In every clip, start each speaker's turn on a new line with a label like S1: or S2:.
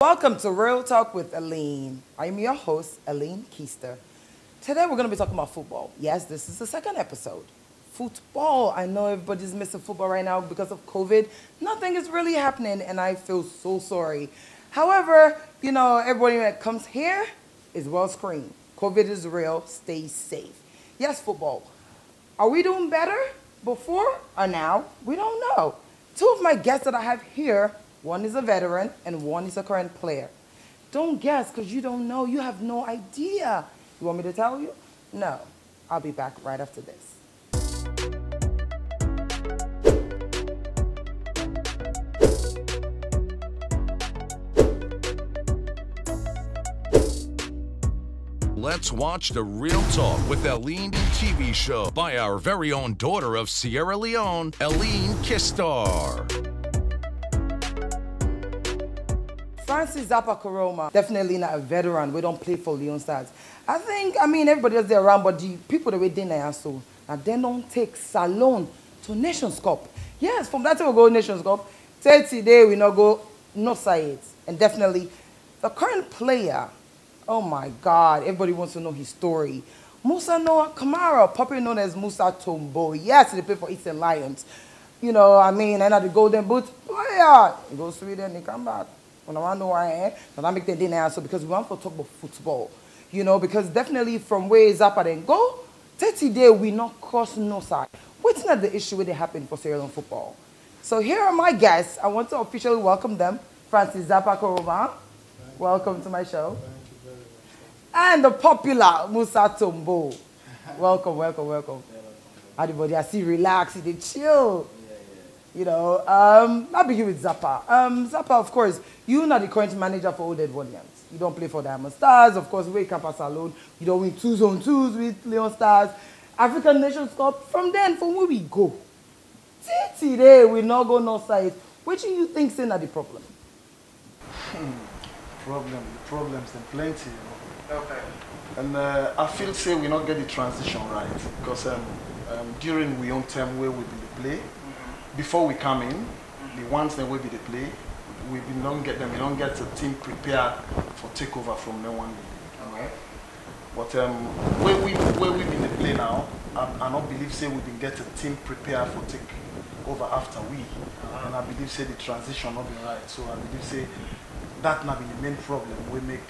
S1: Welcome to Real Talk with Aline. I'm your host, Aline Keister. Today we're going to be talking about football. Yes, this is the second episode. Football. I know everybody's missing football right now because of COVID. Nothing is really happening and I feel so sorry. However, everybody that comes here is well screened. COVID is real. Stay safe. Yes, football. Are we doing better before or now? We don't know. Two of my guests that I have here, one is a veteran and one is a current player. Don't guess because you don't know. You have no idea. You want me to tell you? No. I'll be back right after this.
S2: Let's watch the Real Talk with Leone TV show by our very own daughter of Sierra Leone, LeoneStars.
S1: Francis Zappa Koroma, definitely not a veteran. We don't play for LeoneStars. Everybody else there around, but the people that we did there so now they don't take Salon to Nations Cup. Yes, from that time we go Nations Cup. 30 days we not go no sides. And definitely the current player, oh my God, everybody wants to know his story. Musa Kamara, popularly known as Musa Tombo. Yes, they play for Eastern Lions. And at the Golden Boot, player. He goes to Sweden, he come back. When I want to know where I am, and I make the dinner answer because we want to talk about football. Because definitely from where Zappa then go, 30 days we not cross no side. What's not the issue with it happening for Sierra Leone football? So here are my guests. I want to officially welcome them. Francis Zappa Koroma, welcome to my show. And the popular Musa Tombo. Welcome. Everybody, I see relax, they chill. I'll begin with Zappa. Zappa, of course, you're not the current manager for Old Williams. You don't play for LeoneStars. Of course, we can't pass alone. You don't win 2-on-2s with LeoneStars. African Nations Cup. From then, from where we go. Today, we not go north side. Which do you think is the problem?
S3: Problems and plenty.
S1: Okay.
S3: And I feel say we not get the transition right because during we own term where we be the play, before we come in, the ones that we be the play, we don't get them. We don't get the team prepared for takeover from no one.
S1: Okay.
S3: But where we been the play now, I don't believe say we been get a team prepared for takeover after we, and I believe say the transition not be right. So I believe say that not be the main problem. We make.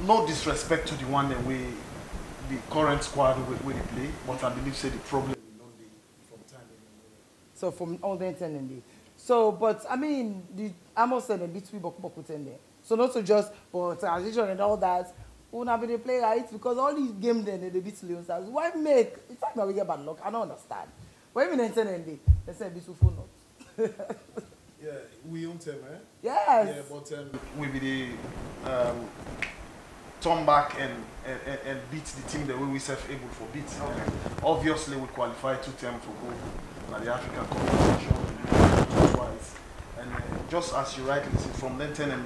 S3: No disrespect to the one that the current squad we play, but I believe say the problem will not be from time anymore.
S1: So from all the intended. So, but I must say the between Boku there. So not to just for transition and all that, we not be the play right because all these games then they beat LeoneStars. Why make? It's like now we get bad luck. I don't understand. Why even intended they say be so full not.
S3: Yeah, we own them, eh?
S1: Yes.
S3: Yeah, but we be the turn back and beat the team the way we self able for beat. Okay. Obviously, we qualify 2 times for go at the African competition twice. And just as you rightly said, from then 10 and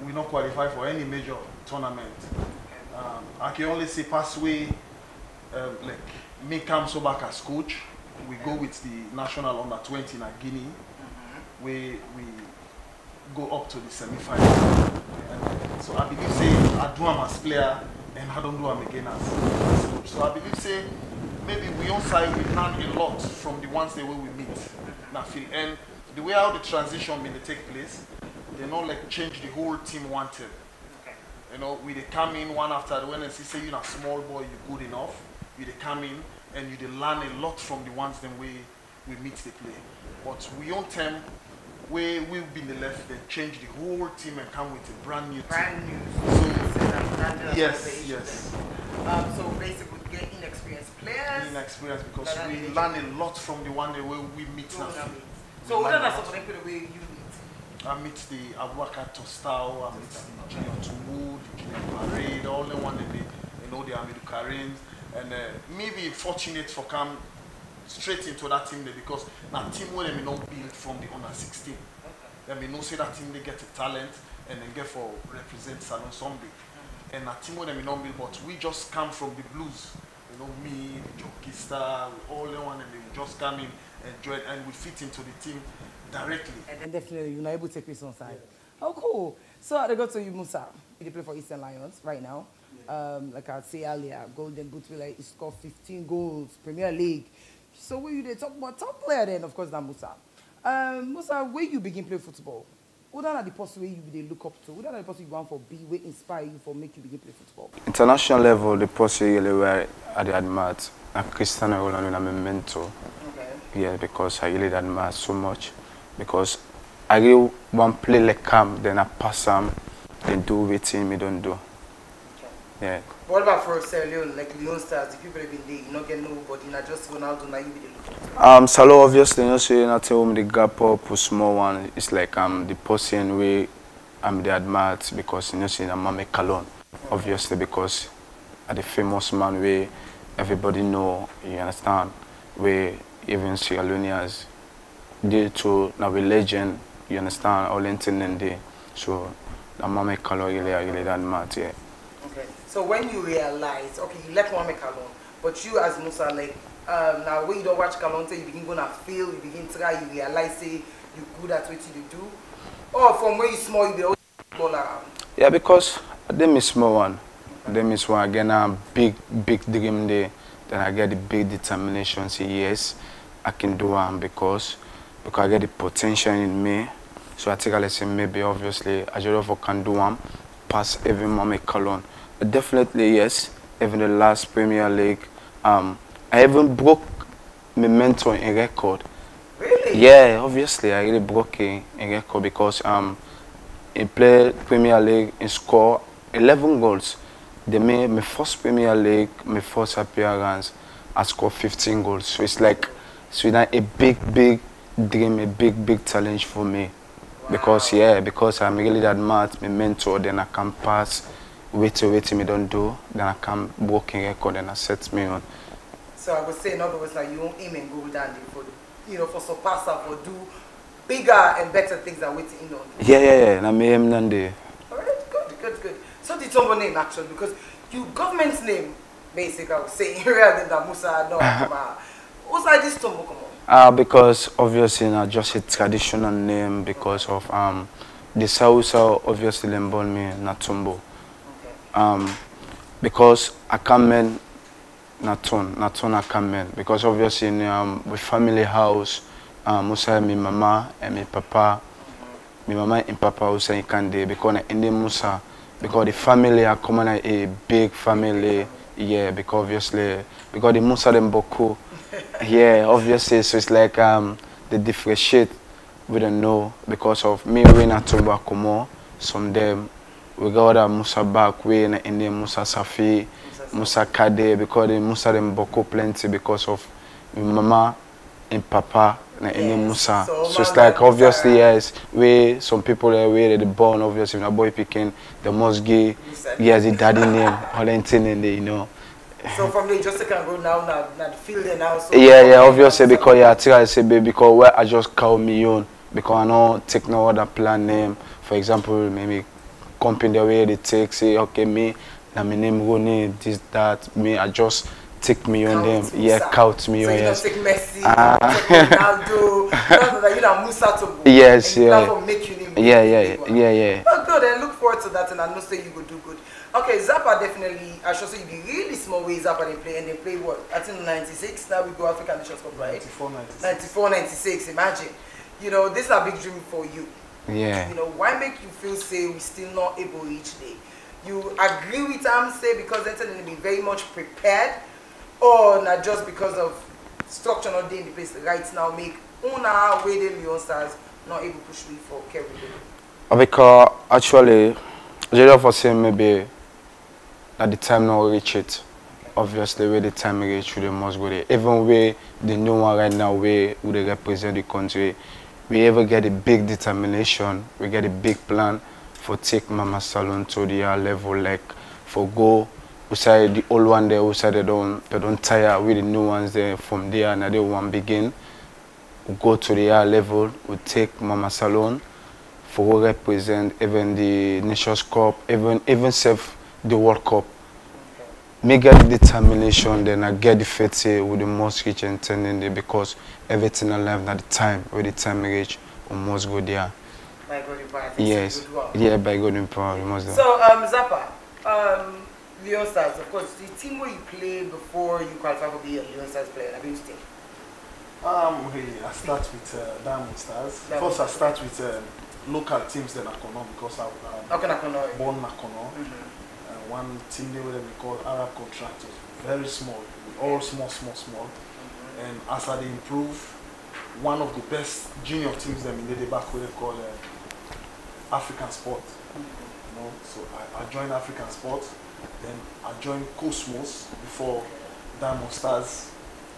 S3: we not qualify for any major tournament. I can only say pathway like me come so back as coach. We go with the national under 20 in Guinea. We go up to the semi-final. So I believe say I do am as player and I don't do am again as coach. So I believe say maybe we on side we learn a lot from the ones the way we meet. Now feel and the way how the transition may take place, they not like change the whole team wanted. Okay. We they come in one after the one and say you're a small boy, you're good enough. You they come in and you they learn a lot from the ones then we meet the play. But we on time where we've been the left, they change the whole team and come with a brand new team. So, yes.
S1: So basically, we get inexperienced players.
S3: Inexperienced because we learn a lot from the one way we meet now.
S1: So what are the sort of way you meet?
S3: I meet the Abubakar Tostao, I meet the Junior Tumu, the Junior Parade, all the one that the Amidu Karim, and maybe fortunate for come straight into that team there because that team where they not build from the under 16. Then we know say that team they get a talent and then get for represent Salon Sunday. And that team where they not build, but we just come from the blues. Me, the Jockey Star, all the one and they just come in enjoy it and will fit into the team directly.
S1: And then definitely you're not able to take this on side. Yeah. Oh, cool. So I go to you, Musa. You play for Eastern Lions right now. Yeah. Like I said earlier, Golden Boot will like score 15 goals, Premier League. So when you talk about top player, then of course that Musa. Musa, where you begin play football? What are the person where you look up to? What are the person you want for be? What inspire you for make you begin play football?
S4: International level, the person really where I admire, and Cristiano Ronaldo is my mentor. Okay. Yeah, because I really admire so much. Because I really want to play like him, then I pass him, then do what me don't do. Okay. Yeah.
S1: What about for Leone, like LeoneStars? The people have been there, you not get nobody, not just Ronaldo, now you be the look.
S4: Salo obviously, you know, say nothing with the gap up, small one. It's like the person where I'm the admired because you know, say I'm a Cologne, obviously because I'm the famous man where everybody know, you understand, where even Sierra Leoneans due to now a legend, you understand, all internet day. So I'm a Cologne really admired, yeah.
S1: Okay. So when you realize, okay, you left Mohamed Kalon, but you as Musa, like, now when you don't watch Kalon, you begin going to fail, you begin to try, you realize, say, you're good at what you do. Or from when you small, you be always all around.
S4: Yeah, because they miss small one. They miss one again, a big dream there. Then I get the big determination, say, yes, I can do it because I get the potential in me. So I think I say maybe, obviously, I just can do it, pass every Mohamed Kalon. Definitely yes. Even the last Premier League, I even broke my mentor in record.
S1: Really?
S4: Yeah, obviously I really broke a record because he played Premier League and scored 11 goals. They made my first Premier League, my first appearance, I scored 15 goals. So it's like a big dream, a big challenge for me. Wow. Because I'm really admired my mentor, then I can pass. Wait me don't do, then I come working record and I set me on.
S1: So I would say in other words that you won't aim and go down for, you know, for surpass or for do bigger and better things than waiting on.
S4: Yeah, and I'm aiming on there.
S1: Alright, good. So the Tombo name actually, because you government's name, basically I would say rather than Musa no Kamara. What's like this Tombo come on?
S4: Because obviously not just a traditional name because of the Sousa obviously embol me not Tombo. Because I come in Naton I come in because obviously in with family house Musa my mama and my papa my mama and papa also in Kande because in the Musa because the family are common a big family because obviously because the Musa them boku obviously so it's like the differentiate we don't know because of me when I talk about Komo some them we got other Musa back way in the Musa Safi, Musa Kade because the Musa them boko plenty because of my mama and papa in the Musa. So it's like obviously yes, we some people are where they born obviously when a boy picking the must give the daddy name all anything you know.
S1: So from there just can go now the field now. So
S4: obviously because I try to say baby because where I just call me own because I don't take no other plan name. For example maybe company the way they take say okay me now my name Roni this that me I just take me on them count me
S1: so
S4: on
S1: yes take Messi take Ronaldo that you know Musa Tombo
S4: yes
S1: make you name
S4: yeah
S1: oh good and look forward to that and I know say you go do good. Okay, Zappa definitely I should say you be really small way Zappa they play and they play what I think 96 now we go African Nations Cup right 94 96 imagine you know this is a big dream for you.
S4: Yeah.
S1: You know, why make you feel say we still not able each day? You agree with them say because they're going to be very much prepared or not just because of structure not there in the place right now make una way the LeoneStars not able to push me for carry
S4: because actually just for saying maybe at the time now reach it. Obviously where the time reach we must go there. Even where the new one right now where they represent the country. We ever get a big determination, we get a big plan for take Mama Salon to the level like for go outside the old one there, outside they don't tire with the new ones there from there and they one begin. We go to the level, we take Mama Salon for represent even the Nations Cup, even save the World Cup. me get determination, then I get the faith with the most reach and turning there because everything I learned at the time, with the time I reach, we must go there.
S1: By God in power.
S4: Yes. Yeah, by God in power, we must go.
S1: So, Zappa, LeoneStars, of course, the team where you played before you qualified for being a LeoneStars player, I mean, team.
S3: I start with Diamond Stars. First, I start with local teams then Akono because I'm born in Akono. One team they were called Arab Contractors, very small, all small. And as I improve, one of the best junior teams them in the back where they call African Sport. You know, so I joined African Sport, then I joined Cosmos before Diamond Stars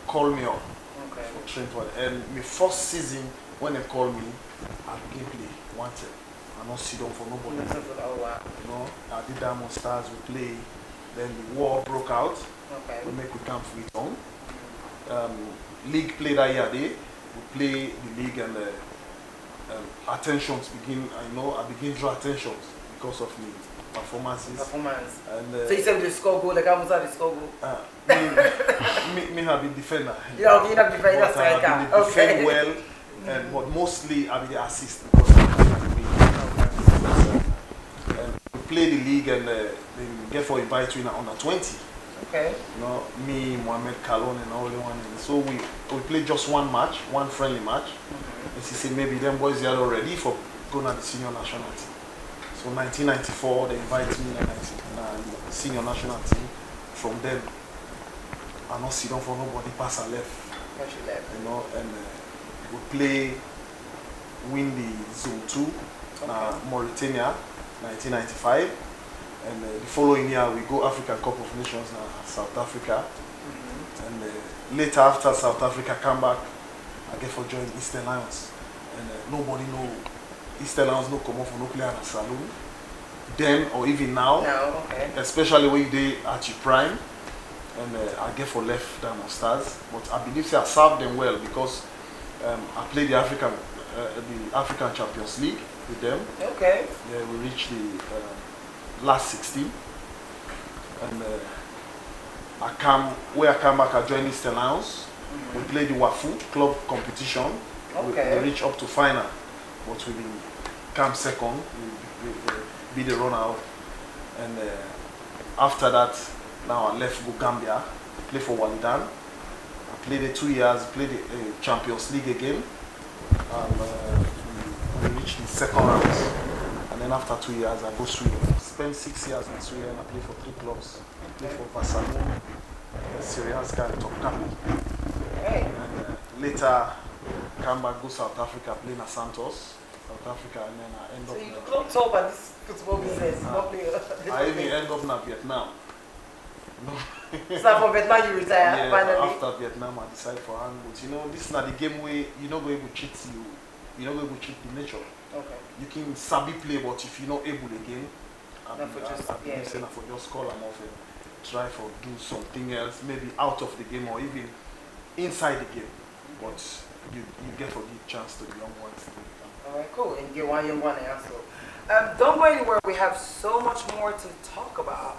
S3: called me up for Trentwood. And my first season when they called me, I began play wanted. I not sit down for nobody. You know, I did Diamond Stars, we play, then the war broke out. We make we come Freetown. League play that year day. We play the league and attentions begin. I begin draw attentions because of the performances. And,
S1: so you said the score goal, like how was that the score goal?
S3: Me have been defender.
S1: Yeah, okay, you have been defender striker.
S3: Defend well, but mostly I be the assist because I play the league and they get for invite to under 20.
S1: Okay.
S3: You know, me, Mohamed Kalon and all the one. So we play just one match, one friendly match. And she said maybe them boys are already for going to the senior national team. So 1994 they invite me to the senior national team. From then I not sit down for nobody pass I left. You know, and we play win the Zone 2 Mauritania 1995, and the following year we go African Cup of Nations South Africa, and later after South Africa come back, I get for join Eastern Lions, and nobody know Eastern Lions no come off for no player in a saloon, then or even now, especially when they at your prime, and I get for left Diamond Stars, but I believe I served them well because I played the African Champions League with them.
S1: Okay.
S3: Yeah, we reached the last 16, and I come back. I joined Eastern Lions. We played the Wafu club competition. We reached up to final, but we didn't come second. We beat the run out, and after that, now I left go Gambia, play for Walidan. I played it 2 years. Played the Champions League again. We reached the second round, and then after 2 years I go Sweden. Spent 6 years in Sweden. I played for 3 clubs. I played for Vassano, Syrianska and Topkapi. And later come back, go South Africa, play in Santos, South Africa, and then I end up.
S1: So you don't talk about this football business.
S3: I even end up in Vietnam. No.
S1: So for Vietnam you retire finally?
S3: After Vietnam I decide for hand, but you know this is not the game where you're not going to cheat you're not going to cheat the nature. You can sabi play, but if you're not able again, for just call them off and try for do something else, maybe out of the game or even inside the game. But you get for the chance to the young ones.
S1: Alright, cool. And you get one young one also. Don't go anywhere, we have so much more to talk about.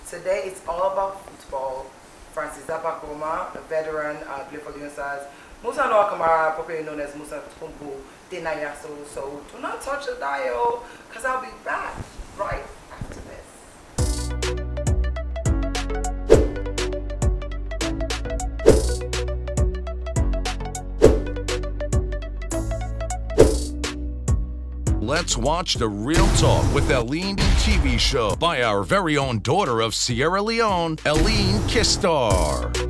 S1: Today it's all about football. Francis Zappa Koroma, a veteran, played for LeoneStars. Musa Kamara, popularly known as Musa Tombo, so do not touch the dial, because I'll be back right after this.
S2: Let's watch the Real Talk with Leone TV show by our very own daughter of Sierra Leone, LeoneStars.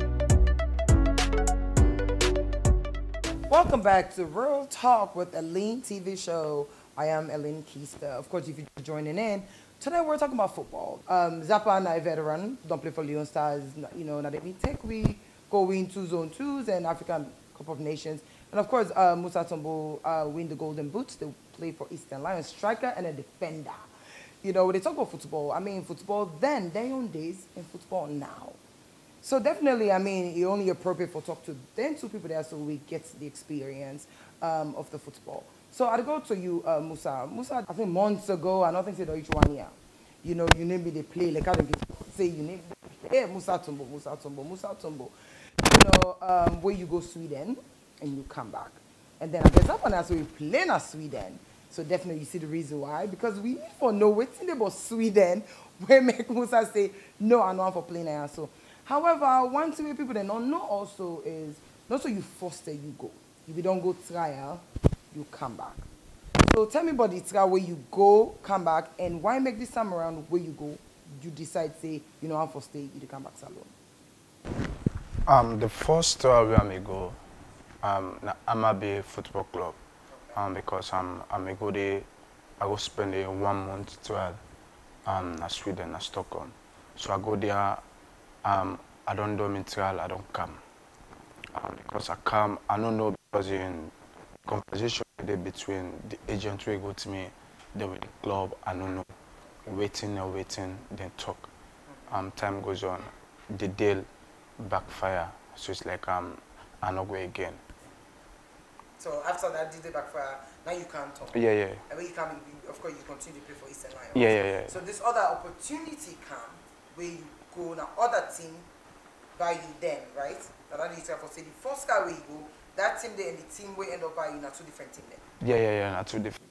S1: Welcome back to Real Talk with Leone TV show. I am LeoneStars. Of course, if you're joining in, today we're talking about football. Zappa and I, veteran, don't play for LeoneStars. You know, now they take we go into Zone 2s and African Cup of Nations. And of course, Musa Tombo win the Golden Boots. They play for Eastern Lions, striker and a defender. You know, when they talk about football, I mean, football then, their own days, and football now. So definitely, I mean, it's only appropriate for talk to then 2 people there so we get the experience of the football. So I'll go to you, Musa. Musa, I think months ago, I don't think they each one here. You know, you name me, they play, like I don't get say you name me. hey, Musa Tombo, Musa Tombo, Musa Tombo. You know, where you go Sweden and you come back. And then I guess that one we play in Sweden. So definitely you see the reason why. Because we need to know what's about Sweden where make Musa say, no, I'm not for playing there. So, however, one thing people they don't know also is, not so you foster, you go. If you don't go trial, you come back. So tell me about the trial where you go, come back, and why make this time around where you go, you decide, say, you know, I'm for stay, you come back salon?
S4: The first trial where I go, na Amabe Football Club. Because I go there, I go spend a 1 month trial in Sweden, in Stockholm. So I go there, I don't do my trial, I don't come. Because I come, I don't know because in conversation between the agent who go to me, they with the club, I don't know, waiting, then talk. Time goes on, the deal backfire, so it's like I not go again.
S1: So after that did the backfire, now you can't talk.
S4: Yeah.
S1: And when you come, of course you continue to play for Eastern Lions.
S4: Yeah.
S1: So this other opportunity come where you go now other team by you then, right? That you say for say the first guy where you go, that team there and the team will end up by you now two different team there.
S4: Yeah, not two different.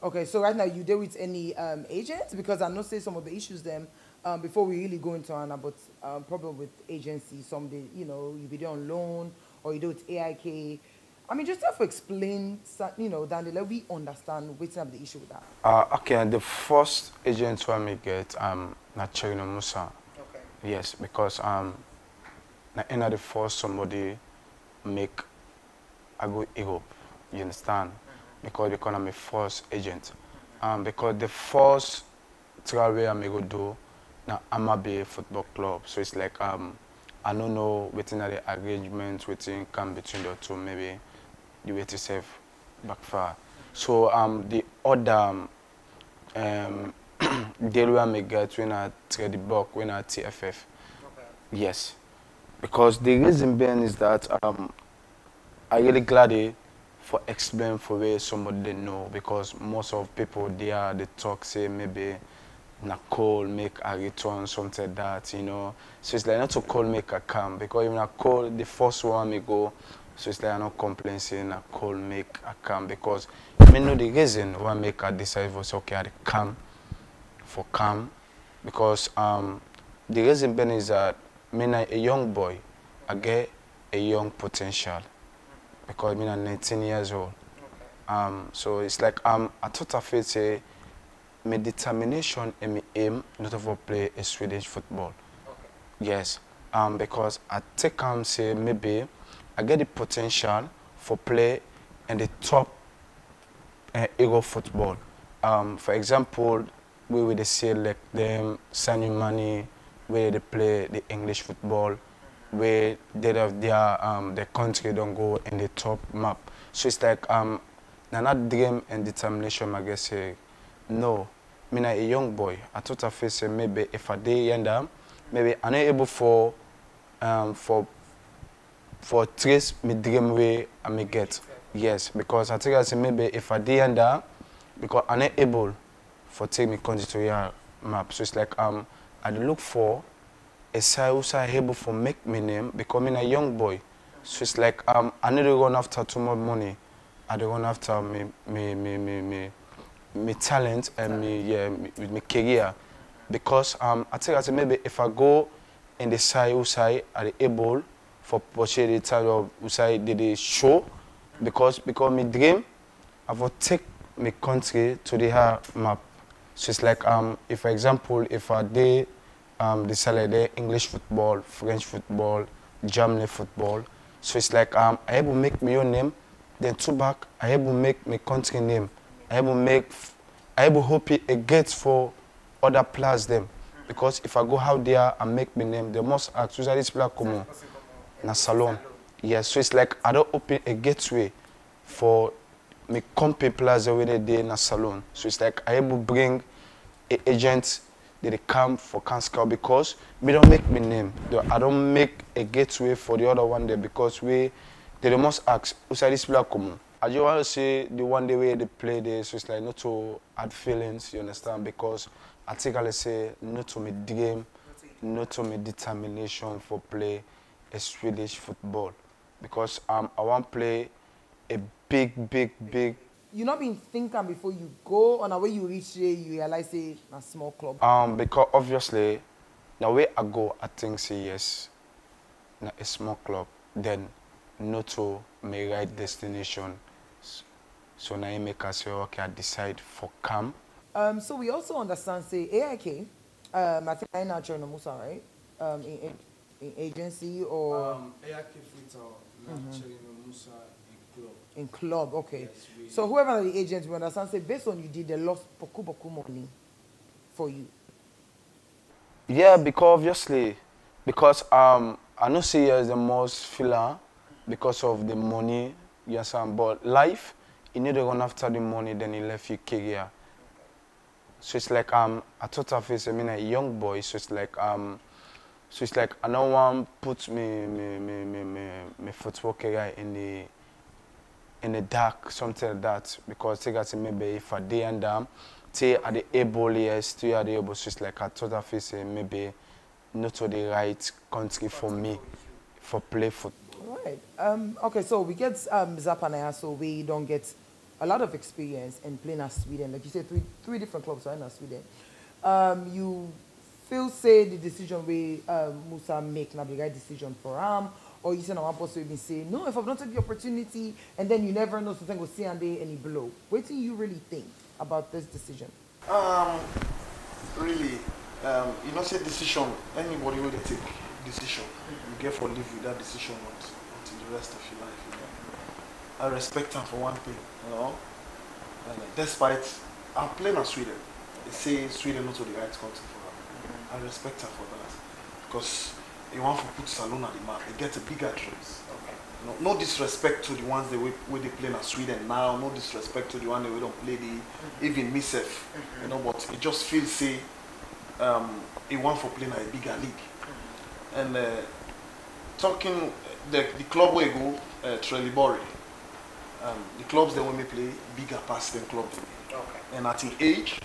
S1: Okay, so right now you deal with any agents? Because I know say some of the issues them before we really go into an about problem with agencies, some they, you know, you be there on loan or you do with AIK. I mean, just have to explain, you know, then let we understand what's the issue with that.
S4: Okay, the first agent who I may get, not Cherino Musa.
S1: Okay.
S4: Yes, because in the first somebody make I go Europe, you understand? Because I'm a first agent. Because the first trial where I may go do, now Amabe Football Club. So it's like I don't know within the arrangement within come between the two, maybe the way to save backfire. So the other deal where I may get when I trade the book when I TFF. Okay. Yes. Because the reason being is that I really glad for explain for where somebody they know, because most of people there they talk say maybe na call make a return something like that, you know. So it's like not to call make a come, because even I call the first one me go, so it's like I not complain saying I call make a come, because I know the reason why make I decide for say okay I come for come, because the reason being is that me a young boy, I get a young potential. Because I'm 19 years old. Okay. So it's like I thought I feel say my determination and my aim not to play a Swedish football. Okay. Yes. Because I take say maybe I get the potential for play in the top Euro football. For example, we would say like them signing money where they play the English football, where they have their country don't go in the top map. So it's like not dream and determination. I guess say no. Me a young boy. I thought I feel say maybe if I day younger, maybe I'm not able for trace me dream way I may get. Yes, because I think I say maybe if I day younger, because I'm not able for take me country to your map. So it's like I look for a side who's able for make me name, becoming a young boy. So it's like I need to run after too much money. I don't run after me talent and me career. Because I think I say maybe if I go in the side who's I able for portray the type of who's did the show, because my dream I will take my country to the map. So it's like if for example if I did the salary English football, French football, German football. So it's like I able make my own name, then two back I able make my country name. I able hope it gets for other players them. Because if I go out there and make my name, they must ask who's this player come na salon. Yes, so it's like I don't open a gateway for me company players already there in a salon. So it's like I able bring a agent. They come for Kanskal because we don't make my name. I don't make a gateway for the other one there because they must ask who's this player come. I just want to say the one day where they play there, so it's like not to add feelings, you understand? Because I think I'll say not to me dream not to my determination for play a Swedish football because I want play a big.
S1: You not been thinking before you go on the way you reach there, you realize say a small club.
S4: Because obviously the way I go, I think say yes, na a small club, then not to my right destination. So now I make us say okay, I decide for camp.
S1: So we also understand say AIK, I think I now join Musa, right? In agency or
S5: AIK Freetown, now Musa in club.
S1: In club, okay.
S5: Yes,
S1: so whoever are the agents, we understand say based on you did, they lost boku money for you.
S4: Yeah, because I know say as the most filler because of the money, yes, but life, you need to run after the money, then he left you career. So it's like I thought of it, I mean a young boy, so it's like I don't want to put me football career in the dark, something like that, because I got maybe if I day and say at the able yes, to at the able, so it's like I thought of it, maybe not to the right country for me for play football.
S1: All right. Okay, so we get Zappa now, so we don't get a lot of experience in playing at Sweden. Like you said, three different clubs are in Sweden. You feel say the decision we Musa make not the right decision for him, or you say no one person will say no, if I've not take the opportunity, and then you never know something will see and they any blow. What do you really think about this decision?
S3: Really, you know, say decision. Anybody will take decision, you get for live with that decision until the rest of your life. You know? I respect him for one thing, you know. And despite I'm playing in Sweden, they say Sweden not the right country for her. I respect her for that because he want to put Salon on the map. They get a bigger dreams. Okay. No disrespect to the ones where they play in Sweden now. No disrespect to the ones that don't play even myself. You know, but it just feels say he want to play in a bigger league. And talking the club where go Trelleborg. The clubs that when we play bigger past them clubs. Okay. And at the age,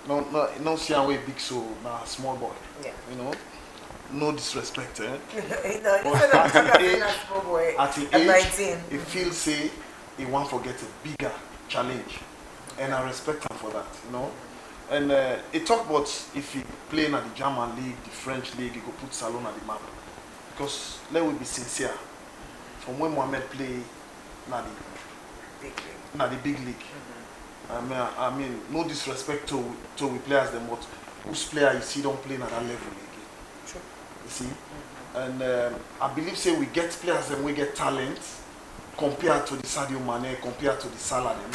S3: no see how we big so now small boy. Yeah. You know, no disrespect, eh? At the age, he feels say he want to get a bigger challenge, and I respect him for that. You know, and he talk about if he play in the German league, the French league, he go put Salon on the map. Because let we be sincere, from when Mohamed play na the big league. I mean, no disrespect to we players them, but whose player you see don't play at that level again. Sure. You see, and I believe say we get players them we get talent compared to the Sadio Mane, compared to the Salah them.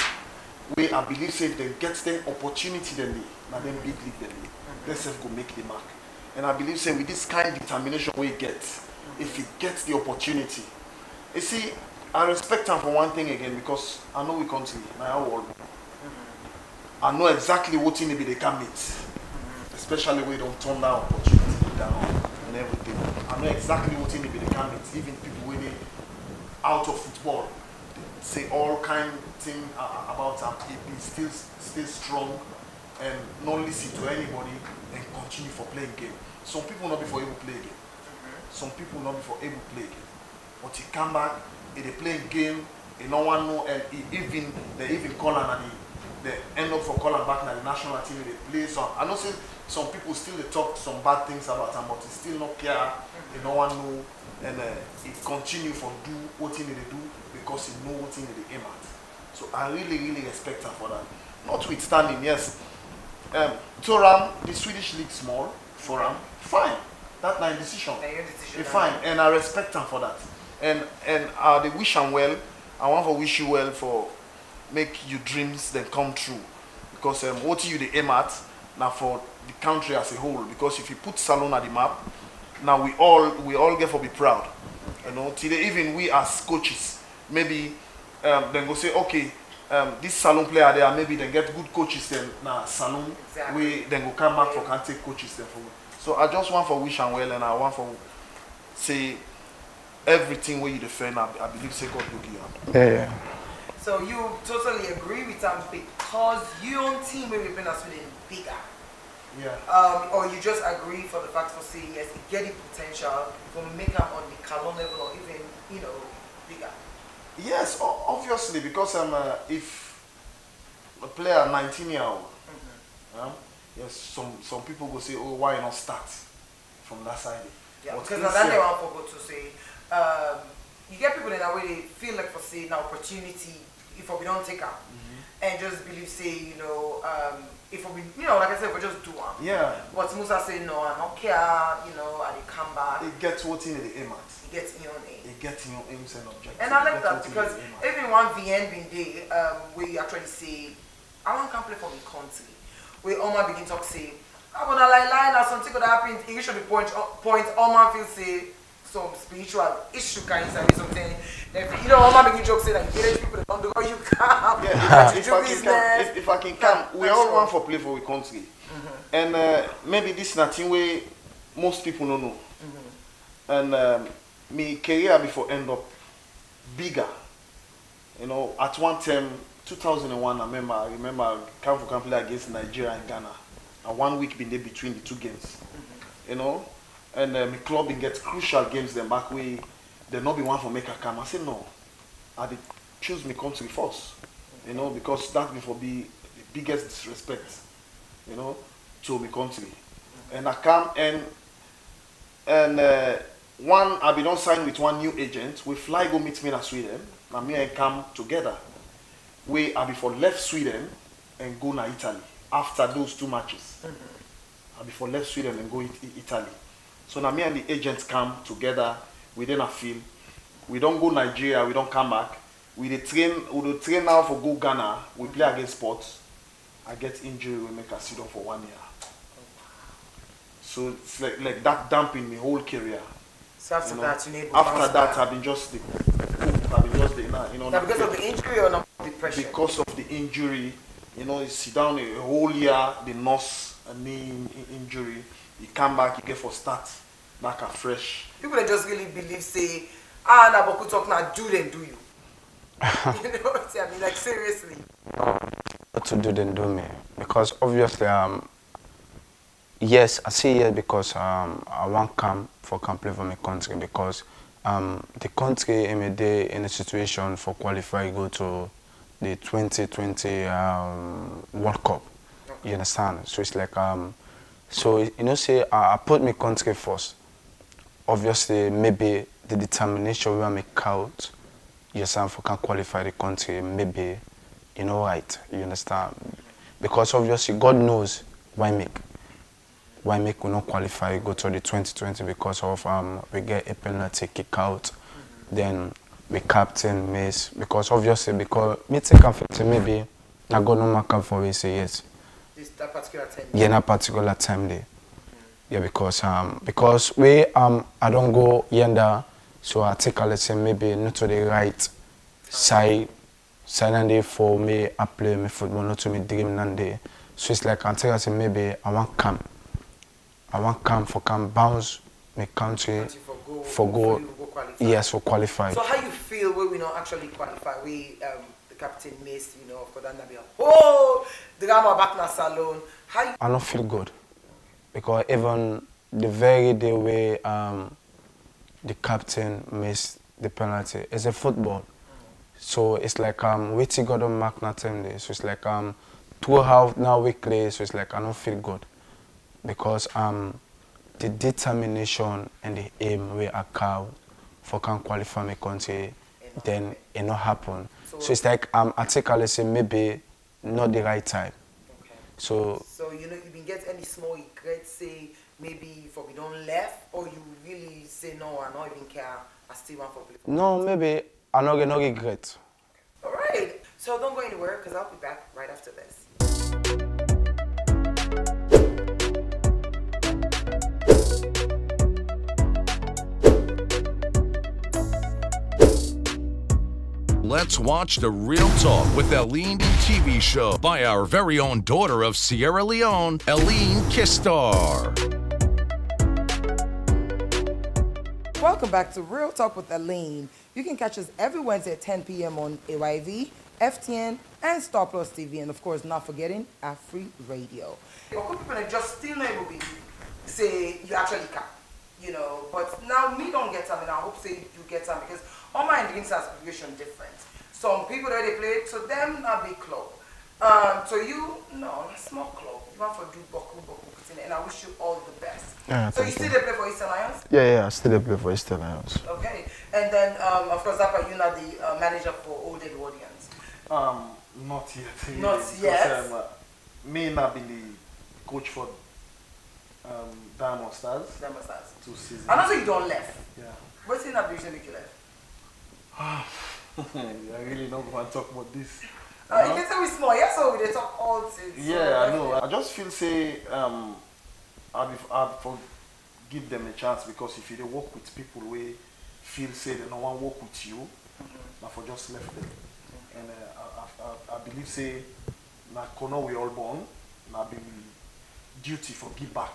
S3: We I believe say if they get the opportunity then they na them big league then let's go make the mark. And I believe say with this kind of determination we get, if he gets the opportunity, you see. I respect him for one thing again because I know we country, now world. I know exactly what he be they can meet, especially when they don't turn down opportunity down and everything. I know exactly what he be they can meet. Even people when they out of football, they say all kind of thing about him. He still stay strong and not listen to anybody and continue for playing game. Some people not before able play game. Some people not before able play game. But he come back. If they play game, no one know, and they even call him, they end up for calling back to the national team. They play some. I know some people still they talk some bad things about him, but he still not care. No one know, and he continue for do what he need to do because he know what he need to aim at. So I really respect him for that. Notwithstanding, yes, Toram, the Swedish league small for him, fine. That's my decision. Fine, and I respect him for that. And they wish him well. I want to wish you well for make your dreams then come true. Because what you the aim at now for the country as a whole. Because if you put Salon at the map, now we all get to be proud. You know, today even we as coaches, maybe then go say, okay, this Salon player there, maybe then get good coaches then now Salon we then go come back for can take coaches then for. So I just want for wish him well, and I want for say everything where you defend, I believe say God will give you.
S4: Yeah.
S1: So you totally agree with them because your own team will be playing Sweden bigger.
S3: Yeah.
S1: Or you just agree for the fact for say yes, it get the potential for make them on the Calon level or even, you know, bigger.
S3: Yes, obviously, because if a player 19-year-old, yes, some people will say, oh, why not start from that side?
S1: Yeah,
S3: but
S1: because then they want people to say, you get people in that way they feel like for say an opportunity if we don't take up and just believe say, you know, if we, you know, like I said, we just do one.
S3: Yeah.
S1: But Musa say no, I don't care, you know, and they come back.
S3: It gets what in the aim at.
S1: It gets in your name.
S3: It gets in your aims and objectives.
S1: And I like that because even one VN been there, where you actually say, I want to come play for my country. Where Oma begin to say, I'm gonna lie now, something could happen. It should be point Oma feel say some spiritual issue kind of something. You know, Oma begin joke say that village people don't do, oh you come.
S3: Yeah, if I can come, we all want for play for our country. And maybe this is nothing way most people don't know. And my career before end up bigger. You know, at one time, 2001, I remember I came for play against Nigeria and Ghana. And 1 week been there between the two games. You know? And my club been get crucial games then back way. There not be one for make a come. I said no. I did choose my country first. You know, because that before be the biggest disrespect, you know, to my country. And I come and one I be don't sign with one new agent. We fly go meet me in Sweden. And me and come together. We I before left Sweden and go to Italy after those 2 matches. I before left Sweden and go to Italy. So now me and the agents come together. We then feel we don't go Nigeria. We don't come back. We train now for go Ghana. We play against sports. I get injury. We make a sit down for 1 year. So it's like that damping my whole career.
S1: So after that, you need
S3: after that, I've been just the you know.
S1: Now because of the injury or not depression?
S3: Because of the injury, you know, you sit down a whole year, the nurse, a knee injury, you come back, you get for start, back afresh.
S1: People that just really believe say, na Boku talk now, do then do you. You know what I mean? Like seriously.
S4: What to do then do me? Because obviously, yes, I say yes because I want come play for my country because the country in a situation for qualify go to the 2020 World Cup. You understand? So it's like so you know say I put my country first. Obviously maybe the determination we make out, you understand, for can qualify the country maybe you know right. You understand? Because obviously God knows why make we not qualify go to the 2020 because of we get a penalty kick out, then we captain miss because obviously because me take affect maybe I go no mark for we say yes.
S1: That particular time.
S4: Yeah, that particular time there. Yeah, because we I don't go yonder, so I take a lesson maybe not to the right side and for me I play my football not to me dream nande. So it's like I take a lesson maybe I want come bounce my country for go yes for qualify.
S1: So how you feel when we not actually qualify? We the captain missed, you know, of course that be a whole drama back na salon. How you
S4: I don't feel good because even the very day way the captain missed the penalty, it's a football. So it's like waiting God on mark na time day. So it's like 2.5 now weekly, so it's like I don't feel good. Because the determination and the aim we are called for can qualify my country, then it not happen. So it's like I take a lesson maybe not the right time.
S1: Okay.
S4: So
S1: you know you been get any small regret say maybe for we don't left or you really say no I not even care I still want for play.
S4: No, maybe I not gonna regret.
S1: All right. So don't go anywhere because I'll be back right after this.
S2: Let's watch the Real Talk with Leone TV show by our very own daughter of Sierra Leone, LeoneStars.
S1: Welcome back to Real Talk with Leone. You can catch us every Wednesday at 10 p.m. on AYV, FTN, and Star Plus TV, and of course, not forgetting Afri Radio. But people are just still not able to say you actually can, you know. But now me don't get time, and I hope say you get time because all my dreams aspiration different. Some people that they play, to them not big club. To you, no, small club. You want to do boku, and I wish you all the best.
S4: Yeah,
S1: so you still play for Eastern Lions?
S4: Yeah, I still play for Eastern Lions.
S1: Okay, and then of course, Zappa, you're not the manager for Old Edwardians.
S3: Not yet.
S1: Not yet.
S3: Me not been the coach for LeoneStars.
S1: LeoneStars.
S3: 2 seasons.
S1: And also you don't left.
S3: Yeah.
S1: What's in that reason make you left?
S3: I really don't want to talk about this.
S1: You can tell me small. Yes, so they talk all things.
S3: Yeah, I know. I just feel say I'd give them a chance because if you dey work with people we feel say they don't want to work with you, now for just left them. And I believe say na Kono we all born, na be duty for give back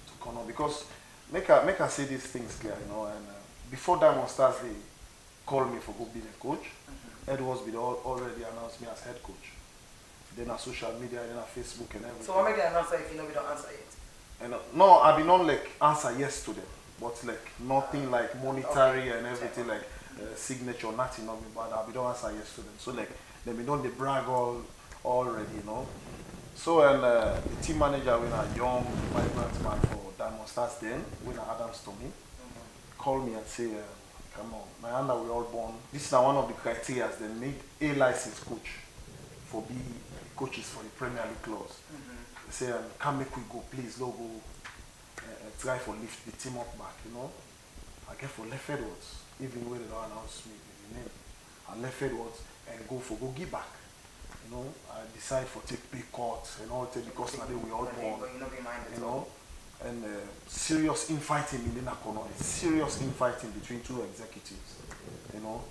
S3: to Kono because make I say these things clear, you know. And before LeoneStars they call me for go be the coach. Edwards be already announced me as head coach. Then on social media, then on Facebook and everything.
S1: So what make the announcer if you know we don't answer it?
S3: And no, I be not like answer yes to them, but like nothing like monetary and everything like signature, nothing of me. But I be don't answer yes to them. So like then we don't they brag already, you know. So and the team manager when a young migrant man for LeoneStars then when Adams to me, call me and say. Come on, my under we all born. This is one of the criteria they need a licensed coach for be coaches for the Premier League clubs. They say, can make we go, please, logo, try for lift the team up back, you know. I get for left Edwards, even when they don't announce me the name. I left Edwards and go give back. You know, I decide for take big courts and all that because now we all born. You know. And serious infighting in Nakono, serious infighting between 2 executives, you know,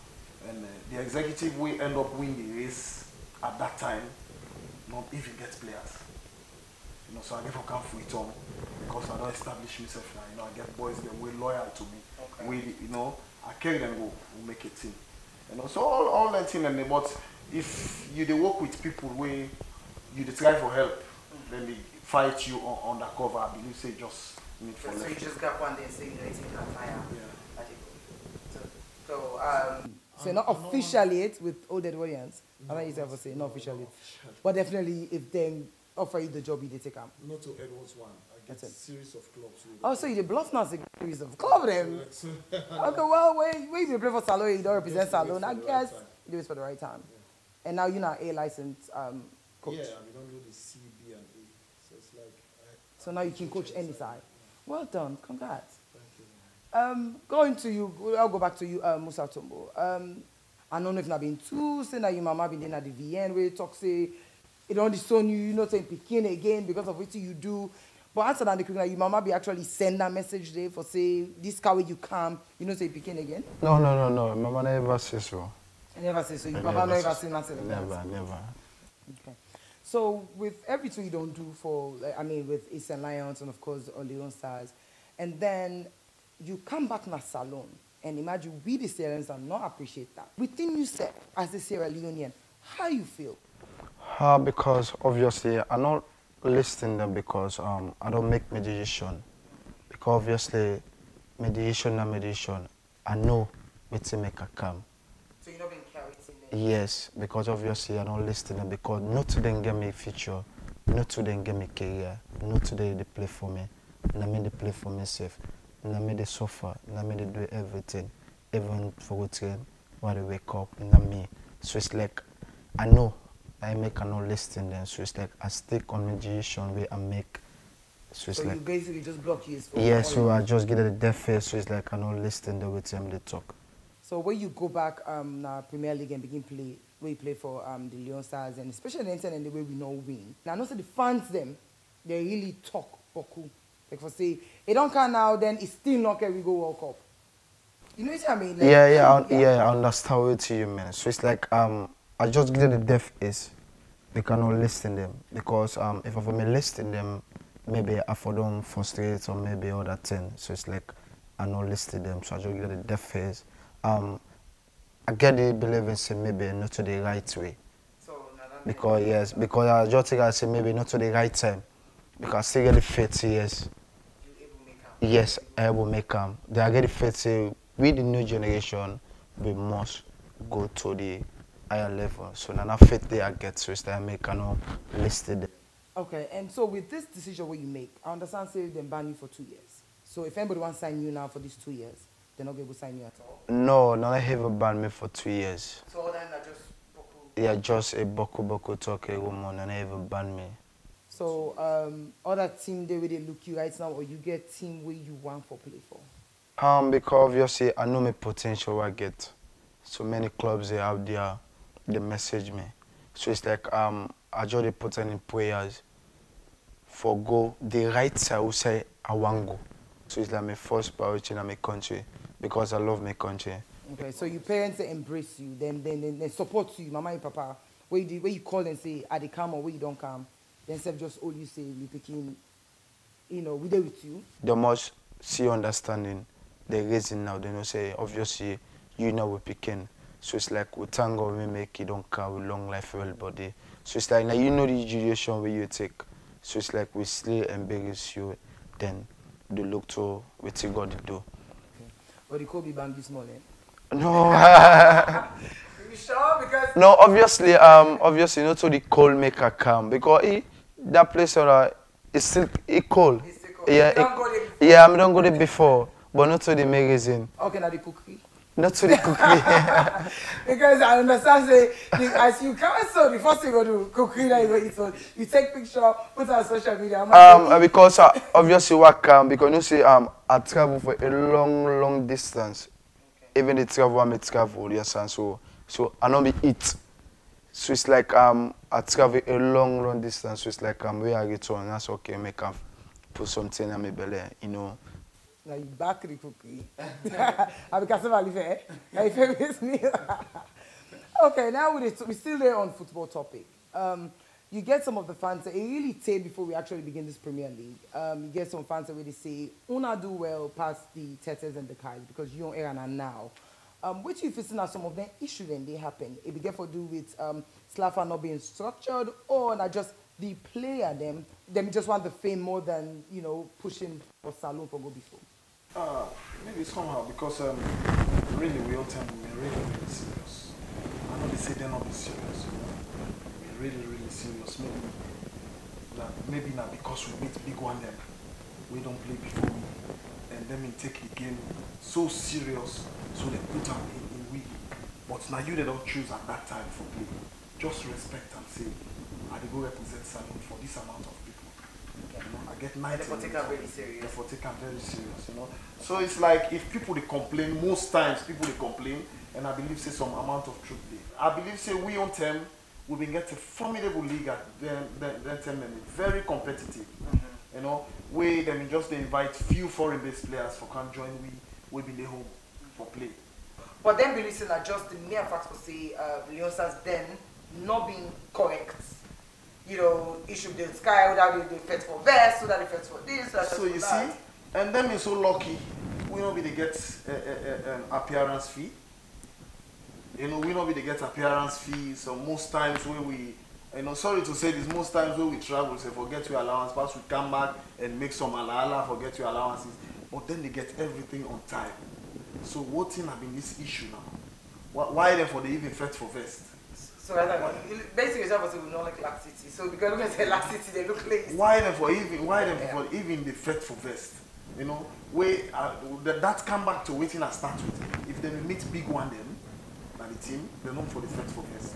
S3: and the executive we end up winning the race at that time, not even get players, you know. So I get for Freetown because I don't establish myself now, you know. I get boys that way loyal to me, you know. I carry them go, we make a team, you know. So all that thing and but if you they work with people where you try for help, then they fight you on undercover. I believe say just need for
S1: so you just got one day saying it's in that fire.
S3: Yeah.
S1: So not officially it with Old Edwardians. I don't ever say not officially. But definitely if they offer you the job you take them.
S5: Not to Edwards one. I get a series of clubs.
S1: Oh, so you bluff now a series of club them. Okay, well when you play for Salon, you don't represent Salon. I guess you do it for the right time. Yeah. And now you're not A licensed coach.
S5: Yeah, we don't do the C, B, and A. So it's like.
S1: So now you can coach any side. Well done, congrats.
S5: Thank you.
S1: Going to you, I'll go back to you, Musa Tombo. I don't know if I've been too, saying that your mama been in at the VN where you talk say, it don't disown you, you know, saying picking again because of what you do. But answer that the question, your mama be actually send that message there for say, this car where you come, you know, say picking again?
S4: No. Mama never says so.
S1: I never say so. Your papa never say nothing.
S4: Never.
S1: Okay. So with everything you don't do for, with Eastern Lions and of course LeoneStars, and then you come back in a salon and imagine we the Sierra Leoneans not appreciate that. Within yourself as a Sierra Leonean, how you feel?
S4: Because obviously I'm not listing them because I don't make mediation. Because obviously mediation, I know what to make a come.
S1: So you're not being carried in there?
S4: Yes, because obviously I don't listen them because not to them get me future, not to them get me career, not to them they play for me, not me they play for myself, not me they suffer, not me they do everything, even for what time when they wake up, not me. So it's like I know I make a no listing them, so it's like I stick on mediation where I make. So it's like
S1: you basically just block you.
S4: Yeah, so I just get a deaf face, so it's like I don't listen the way them they talk.
S1: So when you go back now Premier League and begin play, where you play for the LeoneStars and especially the internet and the way we know win. Now I know the fans them, they really talk boku. Like for say, it don't come now, then it's still not can we go World Cup. You know what I mean? Like,
S4: I understand what you mean. So it's like I just get the deaf is they cannot listen them because if I for me listing them, maybe I for them frustrate or maybe other thing. So it's like I not listing them, so I just get the deaf face. I get the believe in say maybe not to the right way. Because yes, because I just think I say maybe not to the right time. Because I still get the 30 years. Yes, I will make them. They are getting 30. With the new generation, we must go to the higher level. So now 50 I get so I make listed.
S1: Okay, and so with this decision what you make, I understand say they ban you for 2 years. So if anybody wants to sign you now for these 2 years, they're not going to sign you at all?
S4: No, not have banned me for 2 years.
S1: So all that are just
S4: Yeah, just a boku talk a woman and never ban me.
S1: So other team they really look you right now, or you get team where you want for play for?
S4: Because obviously I know my potential I get. So many clubs they out there, they message me. So it's like I just put in prayers for go the right side who say I want go. So it's like my first priority in my country because I love my country.
S1: Okay, so your parents they embrace you, then they support you, mama and papa. Where you call and say, are they come or where you don't come? Then Seth just all you say, we picking, we there with you.
S4: They must see understanding the reason now. They don't say, obviously, we picking. So it's like, we thank God we make it don't come long life for everybody. So it's like, now you know the duration where you take. So it's like, we still embarrass you, then they look to what you got to do.
S1: Okay. But the Kobe bang this morning?
S4: No.
S1: You sure? Because
S4: no, obviously, not so the cold maker come because that place is still cold.
S1: it's still cold.
S4: Yeah,
S1: You don't go there before.
S4: yeah, I don't go there before, but not to the magazine.
S1: Okay, now the cookery.
S4: Not to the cookery.
S1: Because I understand say as you come so the first thing you go do cookery that you go eat, so you take picture, put it on social media.
S4: Because obviously because you see I travel for a long distance. Okay. Even the travel I travel, yes, and so I don't be eat. So it's like I travel a long distance. So it's like where I return, that's okay. Make put something in my belly,
S1: Now you back the cookery. I be customer live here. Now you favors me. Okay, now we still there on football topic. You get some of the fans that it really take before we actually begin this Premier League. You get some fans that really say, "Una do well past the Tetes and the Kais because you don't era now." Which you feel now some of them issues then they happen. It began for do with Slafa not being structured or not just the player them just want the fame more than pushing for Salon for go before.
S3: Maybe somehow because really we all time we're really serious. I know they say they're not serious. We're really serious. Maybe not because we meet big one them. We don't play before me. And then we take the game so serious, so they put them in week. But now you they don't choose at that time for play. Just respect and say, I go represent Salon for this amount of people. I get 90.
S1: Therefore take them very serious.
S3: Therefore take them very serious, So it's like if people they complain, most times people they complain, and I believe say some amount of truth there. I believe say we on them we've been getting a formidable league at them very competitive. We them just they invite few foreign based players for come join we be the home for play.
S1: But then believe that just the mere fact for say LeoneStars then not being correct. Issue the sky, without the fed for vest, so that the fed for this,
S3: so you see, and them is so lucky, we know they get appearance fee. We know they get appearance fee. So most times where we, sorry to say this, most times where we travel, say forget your allowance, pass we come back and make some ala forget your allowances. But then they get everything on time. So what thing have been this issue now? Why therefore they even fed for vest?
S1: So basically, we don't like Last City. So because look at Last City, they look lazy.
S3: Why them for even the fed for vest? That come back to waiting and start with. If they meet big one them, and the team, they're known for the fed for vest.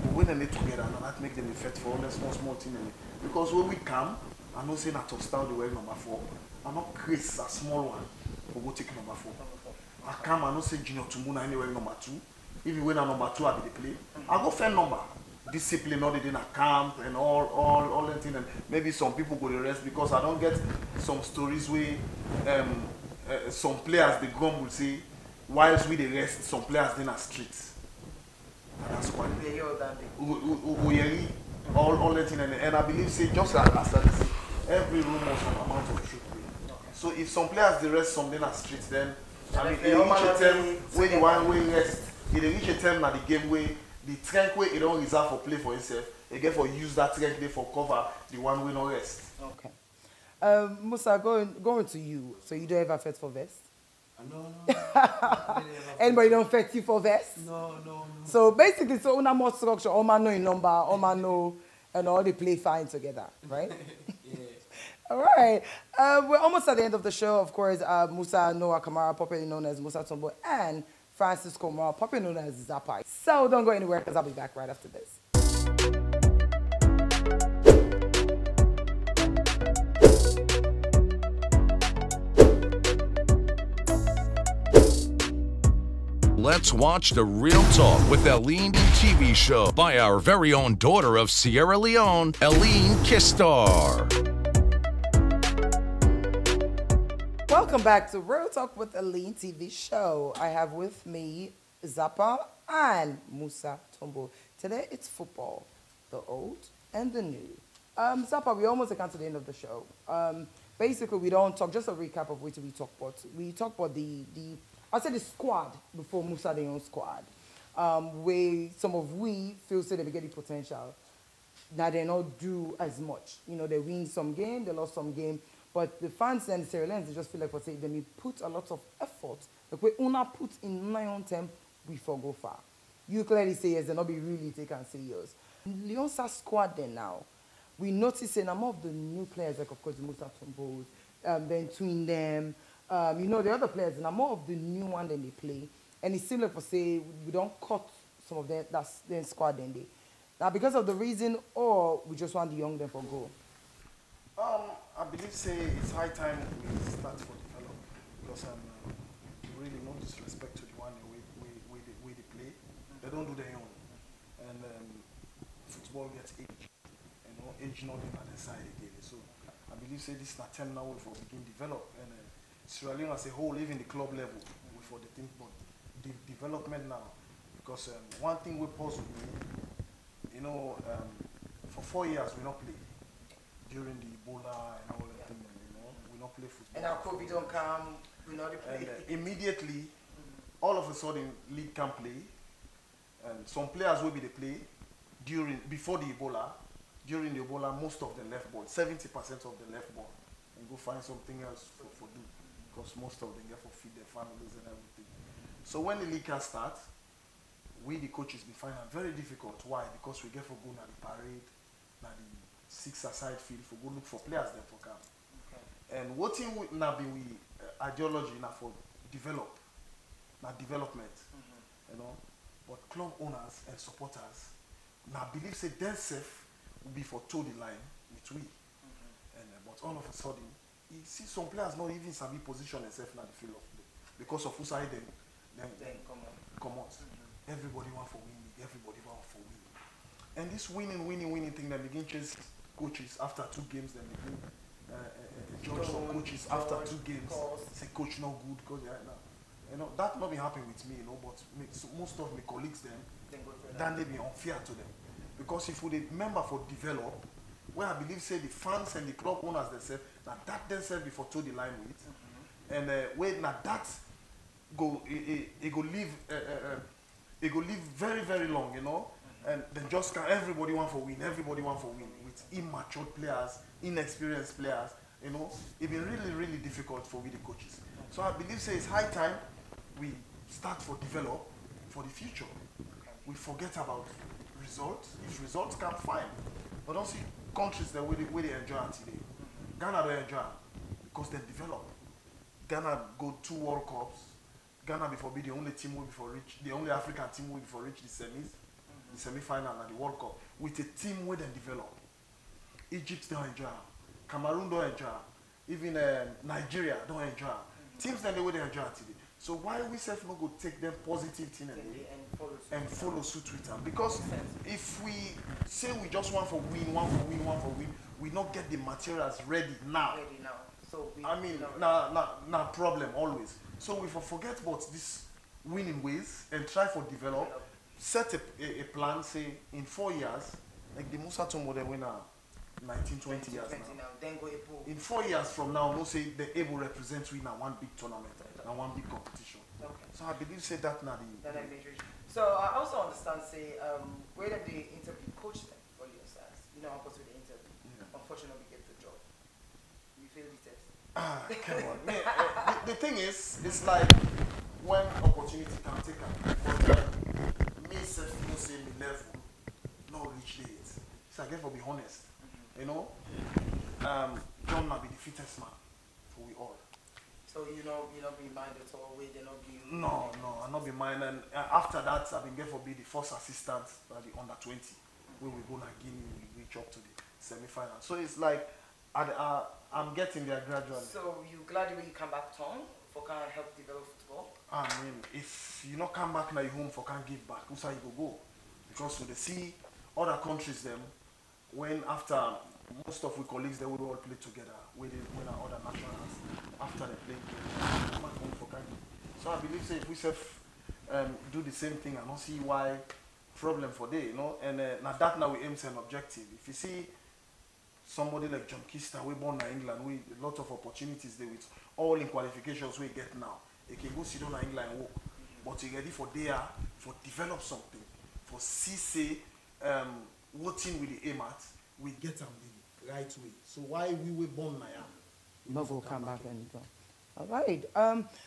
S3: But when they meet together, now that make them the fed for all the small thing. Because when we come, I know say that style they wear number 4. I'm not crazy a small one for go take number 4. I come, I know say Junior Tumuna anywhere number 2. Even when I'm number 2 I be the play, I go fair number. Discipline, all the day in a camp and all that thing, and maybe some people go to rest because I don't get some stories where some players the gum will say whilst we the rest, some players then are streets. And that's why all that thing, and I believe say just like after this, every room has some amount of truth. So if some players the rest, some then are streets, then I mean, it reach a time where you want way rest. It reach a time at the game where the strength where he don't reserve for play for himself, he get for use that strength there for cover the one we no rest.
S1: Okay. Musa, going to you. So you don't ever fet for vest?
S5: No.
S1: Anybody don't fet you for vest?
S5: No.
S1: So basically, so una more structure, all man know in number, all man know, and all they play fine together, right?
S5: Yeah.
S1: All right. We're almost at the end of the show. Of course, Musa Noah Kamara, popularly known as Musa Tombo, and Francis Kamara, popularly known as Zappa. So don't go anywhere because I'll be back right after this.
S2: Let's watch the Real Talk with Leone TV show by our very own daughter of Sierra Leone, LeoneStars.
S1: Welcome back to Real Talk with Leone TV show. I have with me Zappa and Musa Tombo. Today it's football, the old and the new. Zappa, we almost got to the end of the show. Basically, we don't talk, just a recap of what we talk about. We talk about I said the squad before Musa the own squad. Where some of we feel say they get the potential. Now they not do as much. You know, they win some game, they lost some game. But the fans and the Sierra Leoneans, they just feel like for say they put a lot of effort. Like we una put in my own time, we for go far. You clearly say yes, they not be really taken serious. LeoneStars squad then now. We notice a number of the new players, like of course the Musa Tombo, then Twin them. You know, the other players, and more of the new one than they play. And it seems like for say, we don't cut some of them, that's their squad then they. Now, because of the reason, or we just want the young them for go?
S3: I believe say it's high time we start for develop because really no disrespect to the one way they play. They don't do their own. And football gets age. You know, age not in the side again. So I believe say this is not time now for begin develop. And Sierra Leone as a whole, even the club level, for the thing, but the development now, because one thing we puzzled me, you know, for 4 years we not play during the Ebola and all that thing, you know, we not play football.
S1: And now COVID don't come, we not play.
S3: And immediately, all of a sudden, league can play, and some players will be the play before the Ebola. During the Ebola, most of them left ball, 70% of the left ball, and go find something else for do. Because most of them get for feed their families and everything. So when the league can start, we the coaches be find it very difficult. Why? Because we get for go na the parade, na the 6-a-side field for go look for players then for camp. Okay. And what thing we now be we ideology now for development, you know. But club owners and supporters now believe say themselves will be for toe the line with we. And but all of a sudden. You see some players not even sabi position themselves in the field of play because of who side them come out. Everybody want for winning, everybody want for winning. And this winning thing that begin chase coaches after 2 games, then begin judge some coaches after 2 games. Say coach not good, coach right now. You know, that not be happening with me, you know, but most of my colleagues then they be unfair to them. Because if we remember for develop, where I believe say the fans and the club owners themselves, that themselves before to the line with, and when that go it go live very very long, you know, and then just can everybody want for win with immature players, inexperienced players, you know, it been really difficult for we the coaches. So I believe say it's high time we start for develop for the future. We forget about results. If results come fine, but don't see countries that where they enjoy today. Ghana don't enjoy because they develop. Ghana go 2 World Cups. Ghana before be the only team will before reach the only African team will before reach the semis, the semi-final and the World Cup with a team where they develop. Egypt don't enjoy. Cameroon don't enjoy. Even Nigeria don't enjoy. Teams that they will enjoy today. So why we self not go take them positive thing and follow suit with them? Because if we say we just want for win, we not get the materials ready now.
S1: So
S3: I mean, nah problem always. So we forget about this winning ways and try for develop. Set a plan. Say in 4 years, like the Musa Tombo they win 19-20 years now.
S1: Then go
S3: in 4 years from now, no say they're able to represent we in one big tournament and one big competition. Okay. So I believe say that now
S1: So I also understand, say, where did the interview coach them for LeoneStars? You know, of course, with the interview. Unfortunately, we get the job. You failed the test.
S3: Come on. Man, the thing is, it's like when opportunity can take up. But me self, you know, say me level, not reach it. So I get for be honest. You know, John might be the fittest man for we all.
S1: So you know be minded at all, they not be.
S3: No, I not be mine. And after that, I've been get for be the first assistant by the under 20, where we go again, we reach up to the semi-final. So it's like I'm getting there gradually.
S1: So you glad when you come back home for kind of help develop football?
S3: I mean, if you not come back now you home for can't give back, who's how you go? Because when they see other countries them, when after most of we colleagues they would all play together, when our other nationals after they play, come back home for can't give. So I believe say if we self do the same thing, I don't see why problem for day, you know. And now that now we aim to an objective. If you see somebody like John Kister, we born in England, we a lot of opportunities there with all in qualifications we get now. He can go sit down in England and work, but he ready for there for develop something, for see what thing with the aim at, we get them the right way. So why we were born now?
S1: Not go come back and go. All right.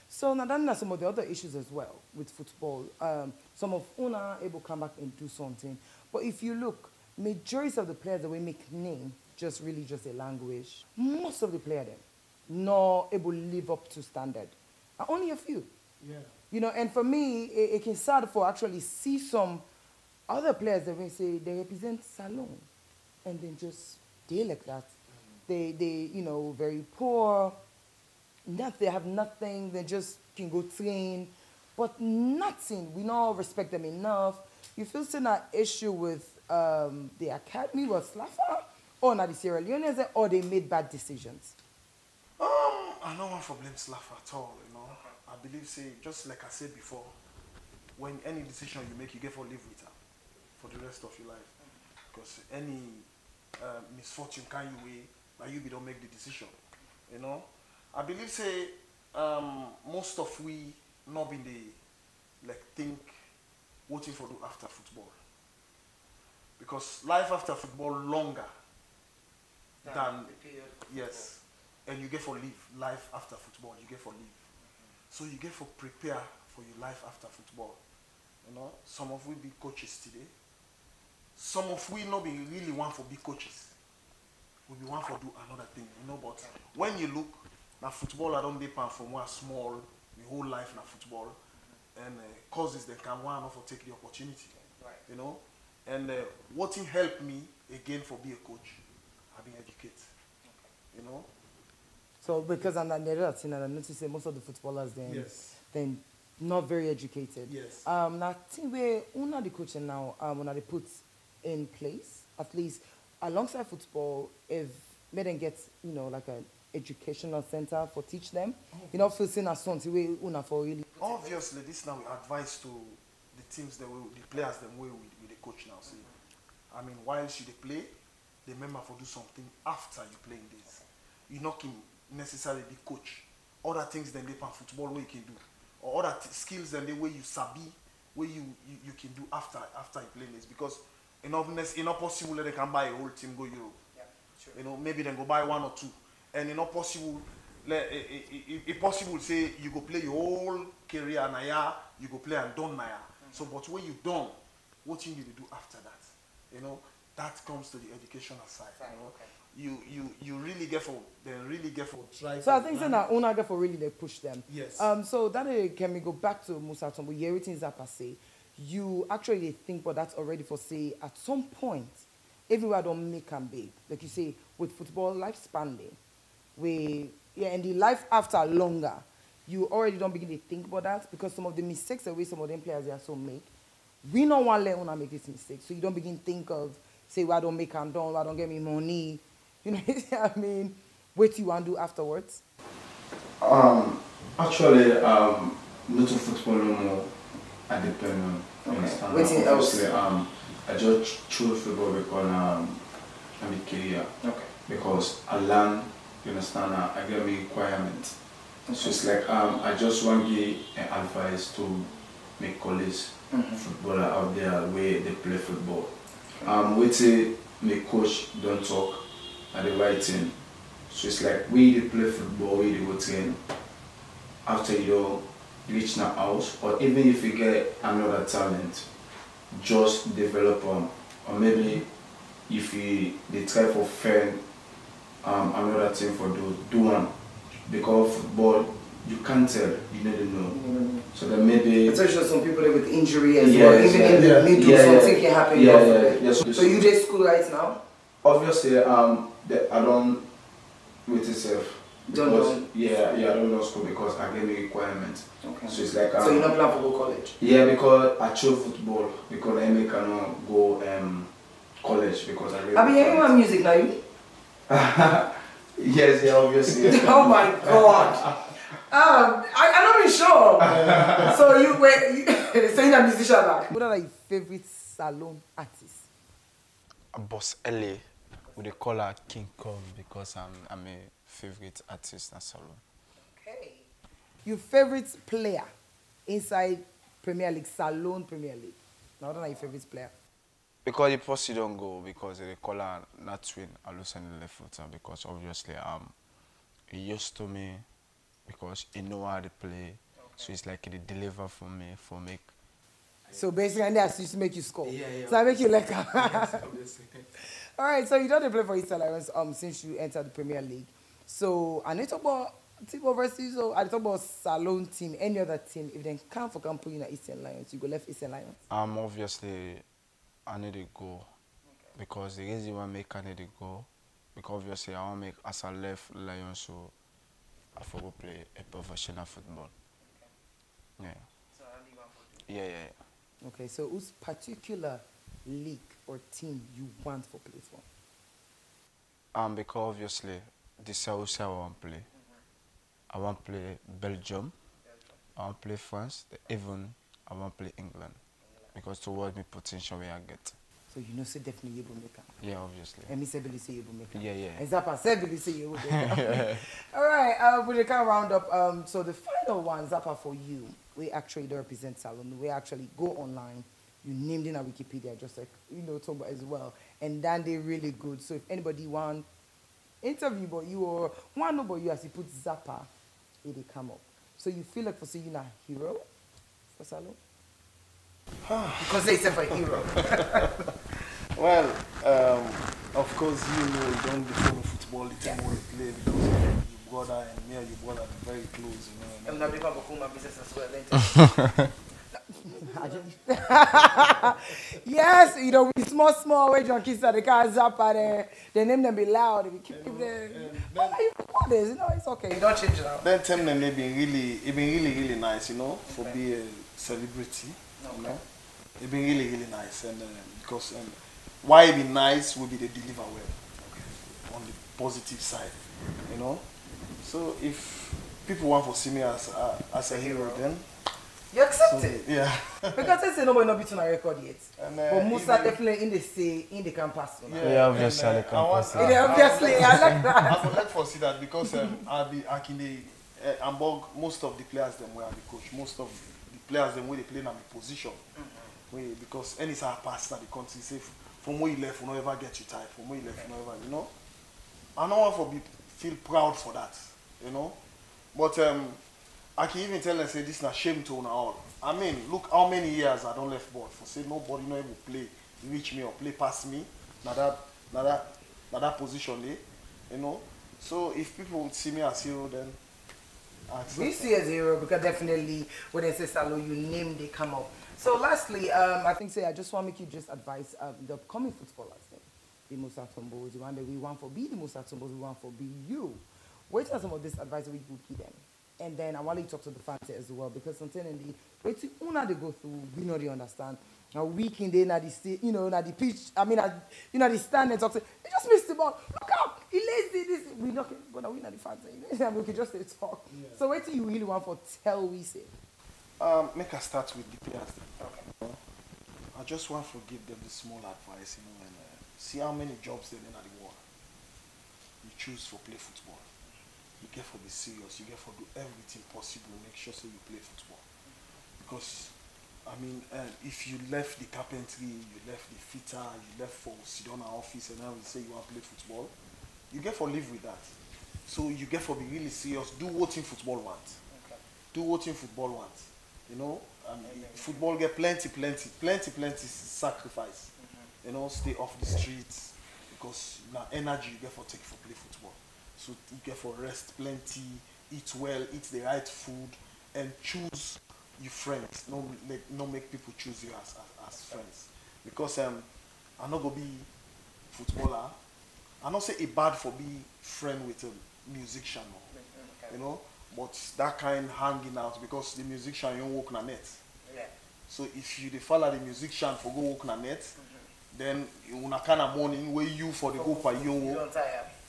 S1: So now then, some of the other issues as well with football. Some of Una able to come back and do something, but if you look, majority of the players that we make name just really just a language. Most of the players them not able to live up to standard. Only a few.
S3: Yeah.
S1: You know, and for me, it can sad for actually see some other players that we say they represent Salon, and then just they like that. They you know very poor. They have nothing. They just can go train, but nothing. We don't respect them enough. You feel still that issue with the academy was Slaffa, or not the Sierra Leone's, or they made bad decisions?
S3: I don't want to blame Slaffa at all, you know. I believe, say, just like I said before, when any decision you make, you get to live with her for the rest of your life. Because any misfortune can you weigh, but you don't make the decision, you know. I believe, say, most of we not been the, like, think, waiting for do after football. Because life after football longer than yes. And you get for live life after football, you get for live. So you get for prepare for your life after football. You know, some of we be coaches today. Some of we not be really want for be coaches. We be want for do another thing, you know, but when you look, now football I don't depend from one small, the whole life now football. And causes they can one for take the opportunity. Right. You know? And what it helped me again for be a coach, I've been educated. You know? So
S1: because I'm not there, I noticed that most of the footballers then not very educated.
S3: Yes.
S1: Now I think where una the coaching now, when they put in place, at least alongside football, if made them get, you know, like an educational center for teach them, you know, facing as something where una for really.
S3: Obviously, this now we advise to the teams that the players them way with the coach now. See, I mean, while you they play, the member for do something after you playing this. You not can necessarily be coach. Other things than they pan football where you can do, or other skills than the way you sabi, where you can do after you play this. Because enough possible that they can buy a whole team go Europe.
S1: Yeah, sure.
S3: You know, maybe then go buy one or two, and enough possible. If possible, say you go play your whole career naya, you go play and done naya. So, but when you done, what you need to do after that, you know, that comes to the educational side. You know, okay. You really get for try.
S1: So I think saying that Una get for really they push them.
S3: Yes.
S1: So that can we go back to Musa Tombo? Everything Zappa say, you actually think, but that's already for say at some point, everywhere don't make them big. Like you say, with football lifespan, and the life after longer, you already don't begin to think about that because some of the mistakes that some of them players they also make, we don't want to let Una make this mistake. So you don't begin to think of, say, well, I don't make them done, I don't get me money. You know what I mean? What you want to do afterwards?
S4: Actually, not to football no more. I depend on. Understand?
S1: Waiting else?
S4: I just choose football because I'm a career.
S1: Okay.
S4: Because I learn. You understand? I get my requirement. So it's like I just want to give advice to my colleagues, footballer out there where they play football. We say my coach don't talk at the right thing. So it's like we they play football, we they go train. After you reach the house, or even if you get another talent, just develop them. Or maybe if they try for find another thing for do one. Because football, you can't tell, you never know. So then maybe...
S1: Especially some people with injury as well, even in the middle, something can happen. So you at school right now?
S4: Obviously, I don't with itself.
S1: Don't know?
S4: Yeah, I don't know school because I get the requirements.
S1: Okay.
S4: So it's like...
S1: so you're not planning for go college?
S4: Yeah, because I chose football, because I cannot go college because I really...
S1: I mean, hearing my music now, you?
S4: Yes, yeah, obviously.
S1: Oh my God. I'm not even sure. So you were saying a musician back. What are your favorite salon artists?
S4: Boss LA, we they call her King Kong because I'm a favorite artist in salon.
S1: Okay. Your favorite player inside Premier League, Salon Premier League? Now, what are your favorite player?
S4: Because the posse don't go because they call her not twin, I lose in the left footer because obviously he used to me because he know how to play. So it's like he deliver for me for make.
S1: So basically and that's used to make you score.
S5: Yeah.
S1: So I make you like
S5: Yes, obviously.
S1: Alright, so you don't play for East Lions since you entered the Premier League. So I need to talk about team overseas, so I talk about Salon team, any other team, if they can't for put you in Eastern Lions, you go left Eastern Lions?
S4: Obviously I need to go because the reason why I need to go because obviously I want to make as I left Lions so I forgot play a professional football. Yeah.
S1: So only one for you.
S4: Yeah.
S1: Okay, so whose particular league or team you want for play for?
S4: Because obviously this is also I want to play. I want to play Belgium. I want to play France. Even I want to play England. Because towards my potential where I get.
S1: So you know say definitely you will make it.
S4: Yeah, obviously.
S1: And me say Billy say you will make it.
S4: Yeah.
S1: And Zappa said Billy say you will make it. Alright, we can round up. So the final one, Zappa, for you, we actually don't represent Salon. We actually go online. You named in our Wikipedia, just like Tombo as well. And then they're really good. So if anybody want interview about you or want to know about you as you put Zappa, it come up. So you feel like for say you're a hero for Salon? Because they say for a hero.
S3: Well, of course, you don't follow football, the team we play because your brother and me and your brother are very close,
S1: I'm not able to call my business as well. Yes, we small way junkies at the car Zappa there. They name them be loud, they keep them. You record this, it's okay. You don't change it out.
S3: Then time they been really nice, for being a celebrity. It's been really nice, and because why it be nice will be the deliver well on the positive side, So if people want to see me as a hero, then
S1: you accept it.
S3: Yeah.
S1: Because they say nobody not beating a record yet.
S3: And,
S1: but Musa definitely in the campus.
S4: Yeah, obviously the campus.
S1: Obviously, I like that.
S3: I would like to see that because most of the players them were the coach. Most of the players them where they play in a position. Because any side pass that the country say from where you left, you don't ever get you tired. From where you left, you don't ever, I don't want to feel proud for that, But I can even tell them say this is a shame to all. I mean, look how many years I don't left board for say nobody not able play, reach me or play past me. Now that position there, So if people would see me as hero, then
S1: we see as a hero because definitely when they say Salo, you name they come up. So lastly, I think I just want to make you just advise the upcoming footballers, the Musa Tombo, the one that we want for be the Musa Tombo, we want for be you. What are some of this advice we would give them? And then I want you to talk to the fans as well because sometimes in the way to una they go through, we know they understand. Now week in day, now the pitch, the stand and talk. He just missed the ball. Look out, he lazy this. We not gonna win at the fans. We can just say talk. Yeah. So what do you really want for tell we say?
S3: Make us start with the players. Okay. I just want to give them the small advice, and see how many jobs they're in the world. You choose to play football. You get to be serious. You get to do everything possible. Make sure so you play football. Because I mean, if you left the carpentry, you left the fitter, you left for sit down in office, and now you say you want to play football, you get for live with that. So you get for be really serious. Do what in football wants.
S1: Okay.
S3: Do what in football wants. You know, football get plenty sacrifice. You know, stay off the streets because now energy you get for take for play football. So you get for rest plenty, eat well, eat the right food, and choose your friends. No make people choose you as friends. Because I not gonna be footballer. I not say it bad for be friend with a musician, you know, but that kind hanging out because the musician you walk na net.
S1: Yeah.
S3: So if you follow the musician for go walk na net, then you na kind of morning where you for the go for you walk,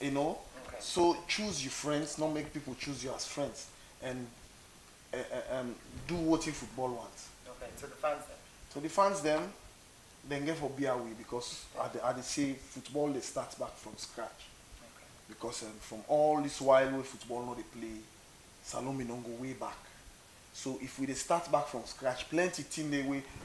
S3: you know. Okay. So choose your friends, not make people choose you as friends, and do what your football wants.
S1: Okay. To the fans then.
S3: So the fans them, then get for be away because I say football they start back from scratch. Okay. Because from all this while where football not they play, Salome don't go way back. So if we start back from scratch, plenty team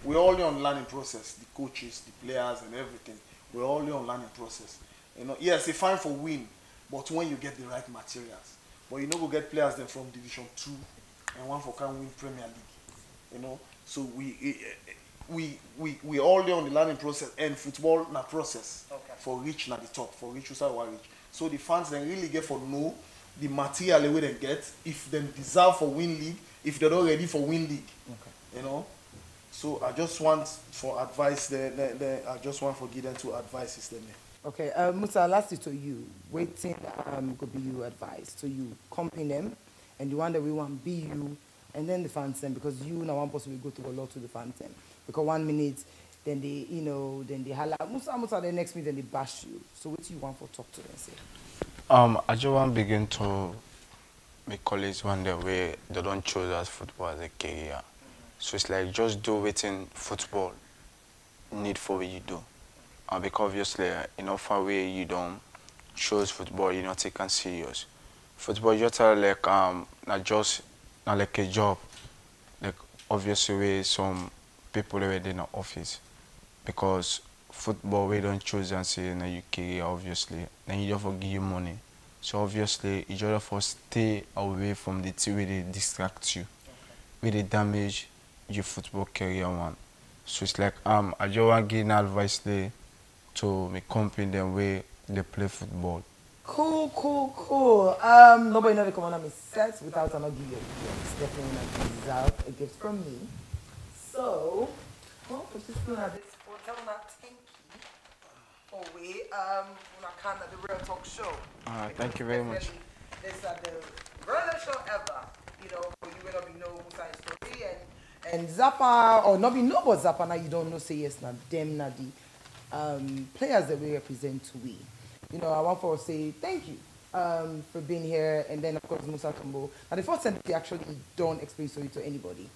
S3: we all on learning process, the coaches, the players and everything. We're all on learning process. You know, yes, it's fine for win, but when you get the right materials. But you know go get players then from Division 2 and one for can win Premier League. You know, so we all on the learning process and football na process. Okay. For reach na the top, for reach reach. So the fans then really get for know the material they will get if they deserve for win league, if they're not ready for win league. Okay. You know? So I just want for advice I just want for Gideon to advise them.
S1: Okay, Musa, lastly to you, waiting could be you advice. So you company them and the one that we want be you and then the fans them because you now one person will go to a lot to the fans them. Because 1 minute then they then they holla Musa the next minute then they bash you. So what do you want for talk to them say?
S4: I just want to begin to make colleagues one day where they don't choose as football as a career. So it's like just do it in football need for what you do. Because obviously enough way you don't choose football, you not take it serious. Football just like not like a job. Like obviously way some people already in the office. Because football we don't choose and say in your career obviously. Then you just give you money. So obviously you just for stay away from the thing where they distract you. Where they damage your football career one. So it's like I just want to give advice there to my company them way they play football.
S1: Cool. Nobody know they come on and set without not give you a gift. It's definitely not deserve a gift from me. So, participating at this hotel not thank you for we kind of the Real Talk show.
S4: Thank you very much.
S1: This is the realest show ever. You know, you will not be know Musa story and Zappa or not be know about Zappa now you don't know say yes now them now the players that we represent to we. You know, I want to say thank you for being here, and then of course Musa Tombo. Now the first time we actually don't explain story to anybody.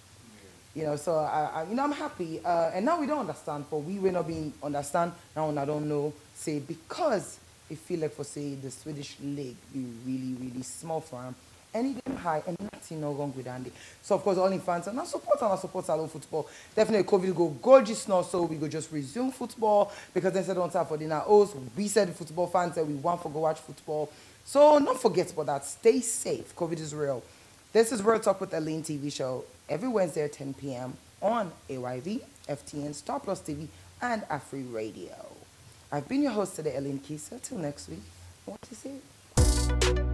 S1: You know, so I'm happy, and now we don't understand. For we will not being understand now, and I don't know. Say because it feel like for say the Swedish league be really small for him, and he them high, and nothing no wrong with Andy. So of course all in fans and I support our football. Definitely COVID go gorgeous now, so we go just resume football because they said on time for dinner. Oh, so we said the football fans that we want to go watch football. So don't forget about that. Stay safe. COVID is real. This is Real Talk with Leone TV show every Wednesday at 10 p.m. on AYV, FTN, Star Plus TV, and Afri Radio. I've been your host today, Leone Kisa. Till next week. What to say?